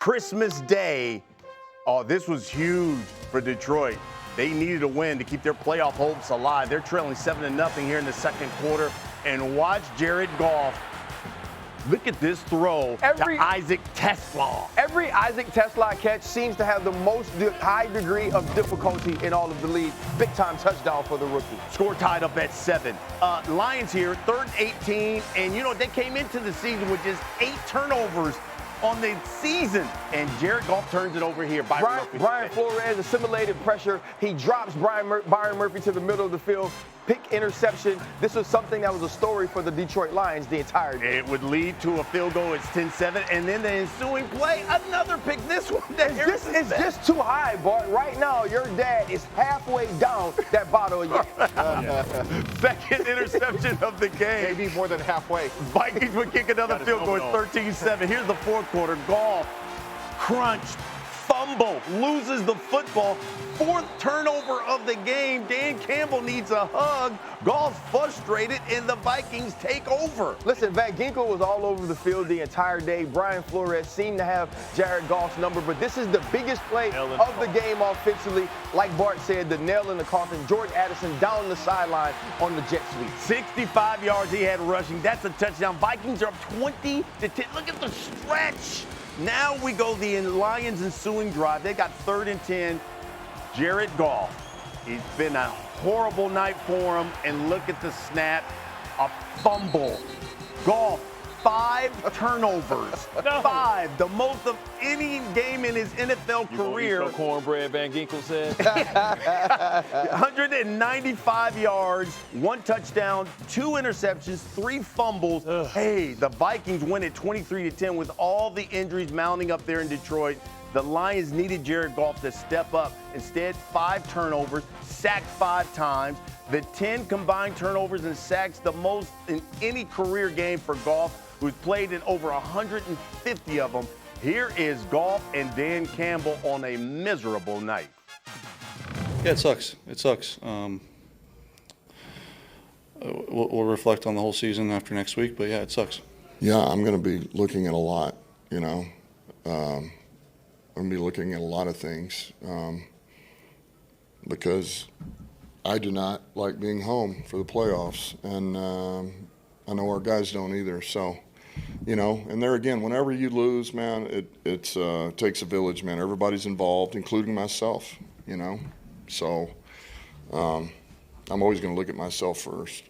Christmas Day. Oh, this was huge for Detroit. They needed a win to keep their playoff hopes alive. They're trailing 7-0 here in the second quarter. And watch Jared Goff. Look at this throw to Isaac Tesla. Every Isaac Tesla catch seems to have the most high degree of difficulty in all of the league. Big time touchdown for the rookie. Score tied up at 7. Lions here, 3rd and 18. And, you know, they came into the season with just 8 turnovers on the season. And Jared Goff turns it over here. Brian Flores assimilated pressure. He drops Byron Murphy to the middle of the field. Pick interception. This was something that was a story for the Detroit Lions the entire day. It would lead to a field goal. It's 10-7. And then the ensuing play, another pick. This one. It's just too high, Bart. Right now, your dad is halfway down that bottle of yak. Second interception of the game. Maybe more than halfway. Vikings would kick another field goal. It's 13-7. Here's the fourth quarter. Goff crunched, fumble, loses the football. 4th turnover of the game. Dan Campbell needs a hug. Goff's frustrated, and the Vikings take over. Listen, Van Ginkel was all over the field the entire day. Brian Flores seemed to have Jared Goff's number, but this is the biggest play of the game offensively. Like Bart said, the nail in the coffin. George Addison down the sideline on the jet sweep. 65 yards he had rushing. That's a touchdown. Vikings are up 20-10. Look at the stretch. Now we go the Lions ensuing drive. They got 3rd and 10. Jared Goff. It's been a horrible night for him. And look at the snap. A fumble. Goff, 5 turnovers. 5. The most of any game in his NFL career. You cornbread, Van Ginkel said. 195 yards, 1 touchdown, 2 interceptions, 3 fumbles. Hey, the Vikings win it 23-10 with all the injuries mounting up there in Detroit. The Lions needed Jared Goff to step up. Instead, 5 turnovers, sacked 5 times. The 10 combined turnovers and sacks, the most in any career game for Goff, who's played in over 150 of them. Here is Goff and Dan Campbell on a miserable night. Yeah, it sucks. It sucks. We'll reflect on the whole season after next week, but yeah, it sucks. Yeah, I'm going to be looking at a lot, you know. I'm going to be looking at a lot of things because I do not like being home for the playoffs, and I know our guys don't either. So, you know, and there again, whenever you lose, man, it takes a village, man. Everybody's involved, including myself, you know. So I'm always going to look at myself first.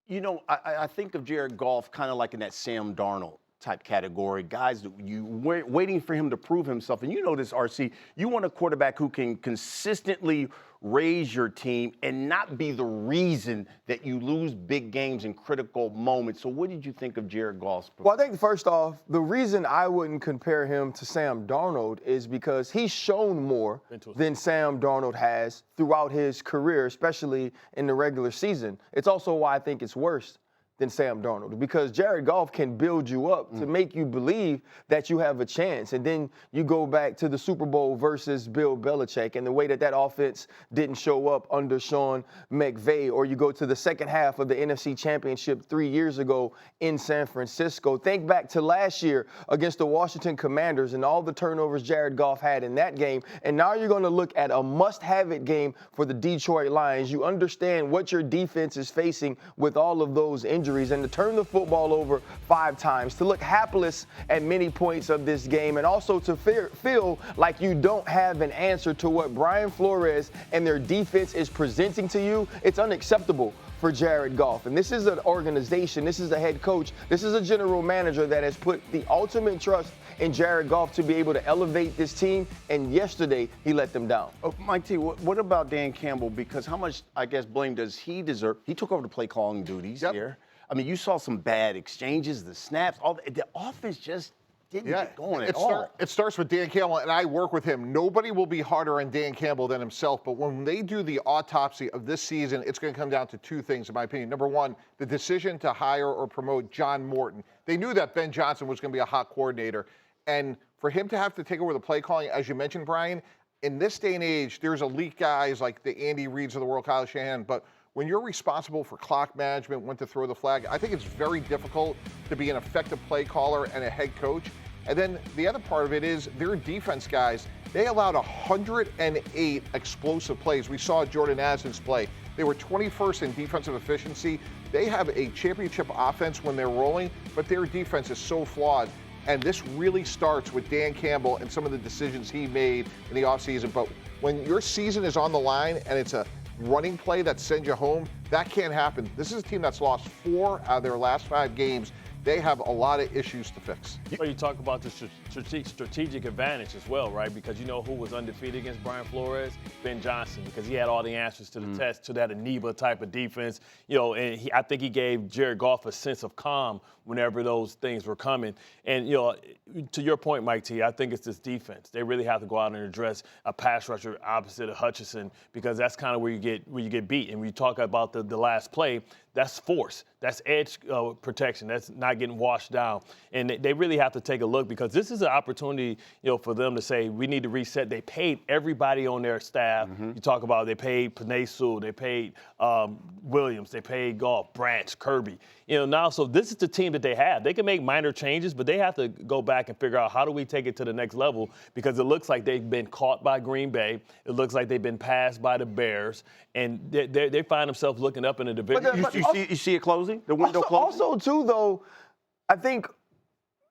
You know, I think of Jared Goff kind of like in that Sam Darnold type category, guys that you waiting for him to prove himself. And you know this, RC, you want a quarterback who can consistently raise your team and not be the reason that you lose big games in critical moments. So what did you think of Jared Goff's performance? Well, I think first off, the reason I wouldn't compare him to Sam Darnold is because he's shown more than Sam Darnold has throughout his career, especially in the regular season. It's also why I think it's worse than Sam Darnold, because Jared Goff can build you up to make you believe that you have a chance. And then you go back to the Super Bowl versus Bill Belichick and the way that offense didn't show up under Sean McVay, or you go to the second half of the NFC Championship 3 years ago in San Francisco. Think back to last year against the Washington Commanders and all the turnovers Jared Goff had in that game. And now you're going to look at a must-have-it game for the Detroit Lions. You understand what your defense is facing with all of those injuries, and to turn the football over 5 times, to look hapless at many points of this game, and also to feel like you don't have an answer to what Brian Flores and their defense is presenting to you. It's unacceptable for Jared Goff. And this is an organization, this is a head coach, this is a general manager that has put the ultimate trust in Jared Goff to be able to elevate this team, and yesterday he let them down. Oh, Mike T, what about Dan Campbell? Because how much, I guess, blame does he deserve? He took over the play calling duties here. I mean, you saw some bad exchanges, the snaps, all the offense just didn't get going at all. It starts with Dan Campbell, and I work with him. Nobody will be harder on Dan Campbell than himself, but when they do the autopsy of this season, it's going to come down to 2 things, in my opinion. Number 1, the decision to hire or promote John Morton. They knew that Ben Johnson was going to be a hot coordinator, and for him to have to take over the play calling, as you mentioned, Brian, in this day and age, there's elite guys like the Andy Reids of the world, Kyle Shanahan, but when you're responsible for clock management, when to throw the flag, I think it's very difficult to be an effective play caller and a head coach And then the other part of it is their defense, guys. They allowed 108 explosive plays. We saw Jordan Addison's play. They were 21st in defensive efficiency. They have a championship offense when they're rolling, but their defense is so flawed. And this really starts with Dan Campbell and some of the decisions he made in the offseason. But when your season is on the line and it's a running play that sends you home, that can't happen. This is a team that's lost 4 out of their last 5 games. They have a lot of issues to fix. Well, you talk about the strategic advantage as well, right? Because you know who was undefeated against Brian Flores? Ben Johnson, because he had all the answers to the test, to that Amoeba type of defense. You know, and I think he gave Jared Goff a sense of calm whenever those things were coming. And, you know, to your point, Mike T, I think it's this defense. They really have to go out and address a pass rusher opposite of Hutchinson, because that's kind of where you get beat. And when you talk about the last play, that's force. That's edge protection. That's not getting washed down. And they really have to take a look, because this is an opportunity, you know, for them to say, we need to reset. They paid everybody on their staff. You talk about they paid Penei Sewell, they paid Williams, they paid Goff, Branch, Kirby. You know, now, so this is the team that they have. They can make minor changes, but they have to go back and figure out how do we take it to the next level, because it looks like they've been caught by Green Bay. It looks like they've been passed by the Bears, and they find themselves looking up in the division. You see it closing? The window closing? Also, too, though, I think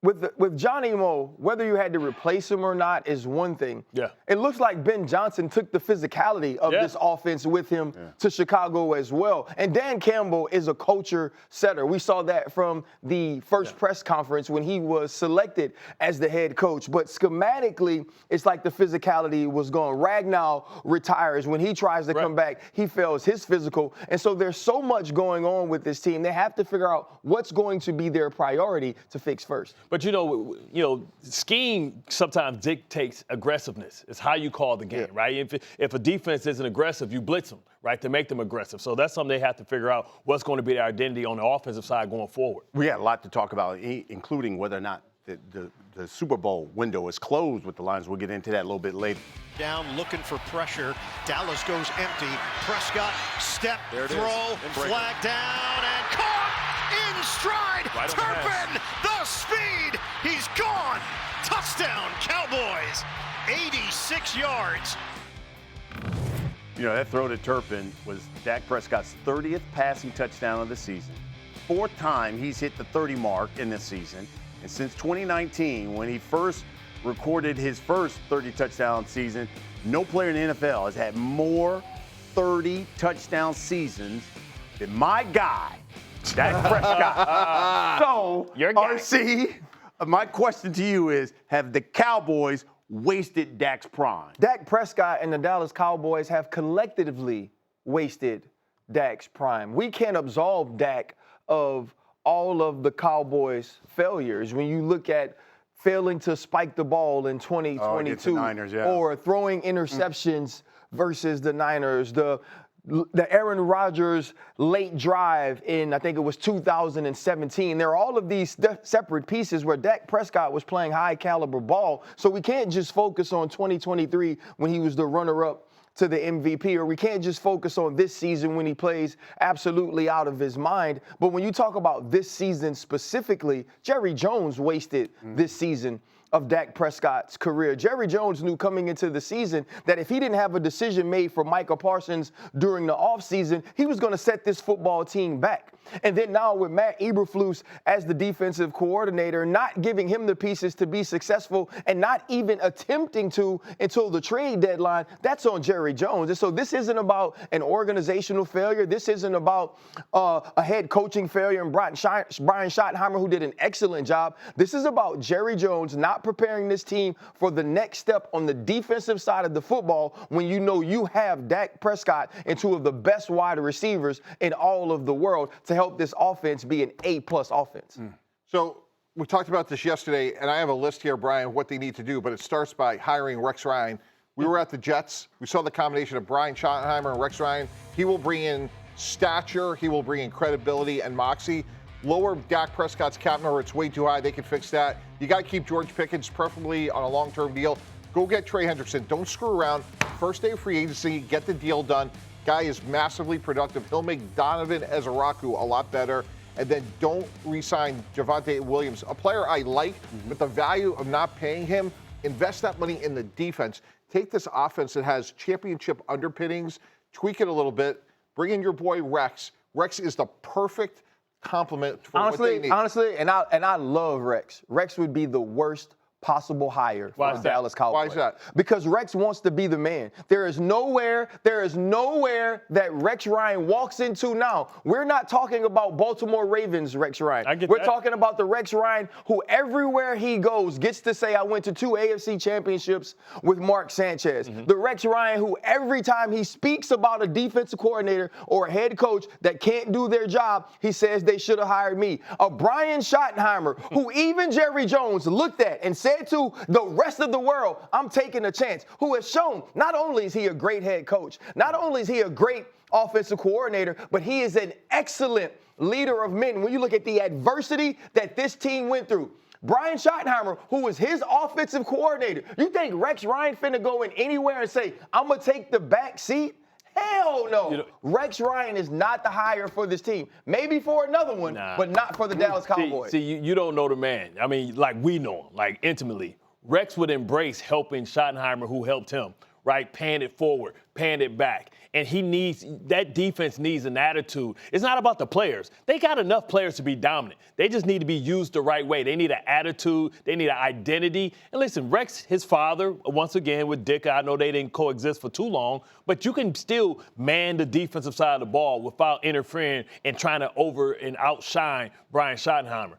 with Johnny Mo, whether you had to replace him or not is one thing. Yeah. It looks like Ben Johnson took the physicality of this offense with him to Chicago as well. And Dan Campbell is a culture setter. We saw that from the first press conference when he was selected as the head coach. But schematically, it's like the physicality was gone. Ragnow retires. When he tries to come back, he fails his physical. And so there's so much going on with this team. They have to figure out what's going to be their priority to fix first. But you know, scheme sometimes dictates aggressiveness. It's how you call the game, right? If a defense isn't aggressive, you blitz them, right, to make them aggressive. So that's something they have to figure out, what's going to be their identity on the offensive side going forward. We got a lot to talk about, including whether or not the Super Bowl window is closed with the Lions. We'll get into that a little bit later. Down, looking for pressure. Dallas goes empty. Prescott, step, throw, flag down, and caught in stride. Right Turpin, the speed. He's gone. Touchdown, Cowboys. 86 yards. You know, that throw to Turpin was Dak Prescott's 30th passing touchdown of the season. 4th time he's hit the 30 mark in this season. And since 2019, when he first recorded his first 30-touchdown season, no player in the NFL has had more 30-touchdown seasons than my guy, Dak Prescott. So, RC, my question to you is, have the Cowboys wasted Dak's prime? Dak Prescott and the Dallas Cowboys have collectively wasted Dak's prime. We can't absolve Dak of all of the Cowboys' failures. When you look at failing to spike the ball in 2022 Niners, or throwing interceptions versus the Niners, the Aaron Rodgers late drive in, I think it was 2017. There are all of these separate pieces where Dak Prescott was playing high caliber ball. So we can't just focus on 2023 when he was the runner-up to the MVP, or we can't just focus on this season when he plays absolutely out of his mind. But when you talk about this season specifically, Jerry Jones wasted this season of Dak Prescott's career. Jerry Jones knew coming into the season that if he didn't have a decision made for Micah Parsons during the offseason, he was going to set this football team back. And then now with Matt Eberflus as the defensive coordinator, not giving him the pieces to be successful and not even attempting to until the trade deadline, that's on Jerry Jones. And so this isn't about an organizational failure. This isn't about a head coaching failure and Brian Schottenheimer, who did an excellent job. This is about Jerry Jones not preparing this team for the next step on the defensive side of the football when you know you have Dak Prescott and 2 of the best wide receivers in all of the world to help this offense be an A-plus offense. So we talked about this yesterday, and I have a list here, Brian, what they need to do, but it starts by hiring Rex Ryan. We were at the Jets. We saw the combination of Brian Schottenheimer and Rex Ryan. He will bring in stature. He will bring in credibility and moxie. Lower Dak Prescott's cap number. It's way too high. They can fix that. You got to keep George Pickens, preferably on a long-term deal. Go get Trey Hendrickson. Don't screw around. First day of free agency, get the deal done. Guy is massively productive. He'll make Donovan Ezeraku a lot better. and then don't re-sign Javonte Williams, a player I like, but the value of not paying him, invest that money in the defense. Take this offense that has championship underpinnings, tweak it a little bit, bring in your boy Rex. Rex is the perfect complement for what they need. Honestly, and I love Rex. Rex would be the worst possible hire for the Dallas Cowboys. Why is that? Because Rex wants to be the man. There is nowhere that Rex Ryan walks into now. We're not talking about Baltimore Ravens Rex Ryan. We're talking about the Rex Ryan who everywhere he goes gets to say, I went to 2 AFC championships with Mark Sanchez. The Rex Ryan who every time he speaks about a defensive coordinator or a head coach that can't do their job, he says they should have hired me. A Brian Schottenheimer who even Jerry Jones looked at and said to the rest of the world, I'm taking a chance, who has shown not only is he a great head coach, not only is he a great offensive coordinator, but he is an excellent leader of men. When you look at the adversity that this team went through, Brian Schottenheimer, who was his offensive coordinator, you think Rex Ryan finna go in anywhere and say, I'm going to take the back seat? Hell no. Rex Ryan is not the hire for this team. Maybe for another one, but not for the Dallas Cowboys. See, you don't know the man. I mean, like we know him, like intimately. Rex would embrace helping Schottenheimer, who helped him, right? Paying it forward, paying it back. And that defense needs an attitude. It's not about the players. They got enough players to be dominant. They just need to be used the right way. They need an attitude. They need an identity. And listen, Rex, his father, once again with Dick, I know they didn't coexist for too long, but you can still man the defensive side of the ball without interfering and trying to over and outshine Brian Schottenheimer.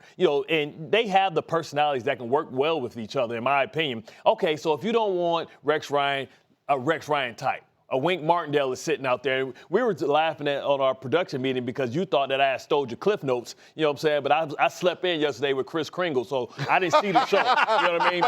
And they have the personalities that can work well with each other, in my opinion. Okay, so if you don't want Rex Ryan, a Rex Ryan type. A Wink Martindale is sitting out there. We were laughing on our production meeting because you thought that I had stole your Cliff Notes, you know what I'm saying? But I slept in yesterday with Chris Kringle, so I didn't see the show. You know what I mean?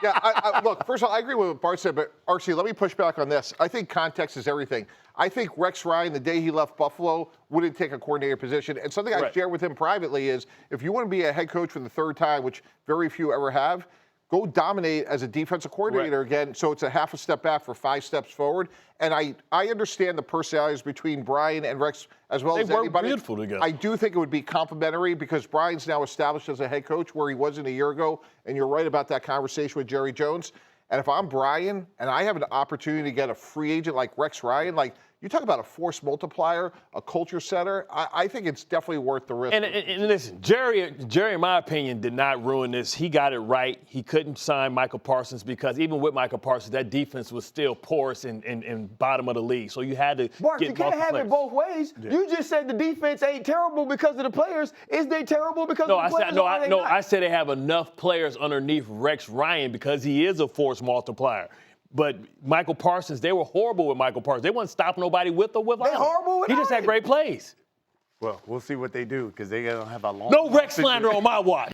Yeah, look, first of all, I agree with what Bart said, but RC, let me push back on this. I think context is everything. I think Rex Ryan, the day he left Buffalo, wouldn't take a coordinator position. And something I share with him privately is if you want to be a head coach for the third time, which very few ever have, go dominate as a defensive coordinator again, so it's a half a step back for 5 steps forward. And I understand the personalities between Brian and Rex as well as anybody. They work beautiful together. I do think it would be complementary because Brian's now established as a head coach where he wasn't a year ago, and you're right about that conversation with Jerry Jones. And if I'm Brian and I have an opportunity to get a free agent like Rex Ryan, like you talk about a force multiplier, a culture setter, I think it's definitely worth the risk. And listen, Jerry, in my opinion, did not ruin this. He got it right. He couldn't sign Michael Parsons because even with Michael Parsons, that defense was still porous and bottom of the league. So you had to Bart, get you can't have it both ways. Yeah. You just said the defense ain't terrible because of the players. Is they terrible because of the players? I said they have enough players underneath Rex Ryan because he is a force multiplier. But Michael Parsons, they were horrible with Michael Parsons. They wouldn't stop nobody with or without him. They're horrible with He just had great plays. Well, we'll see what they do because they're going to have a long... No Rex slander on my watch.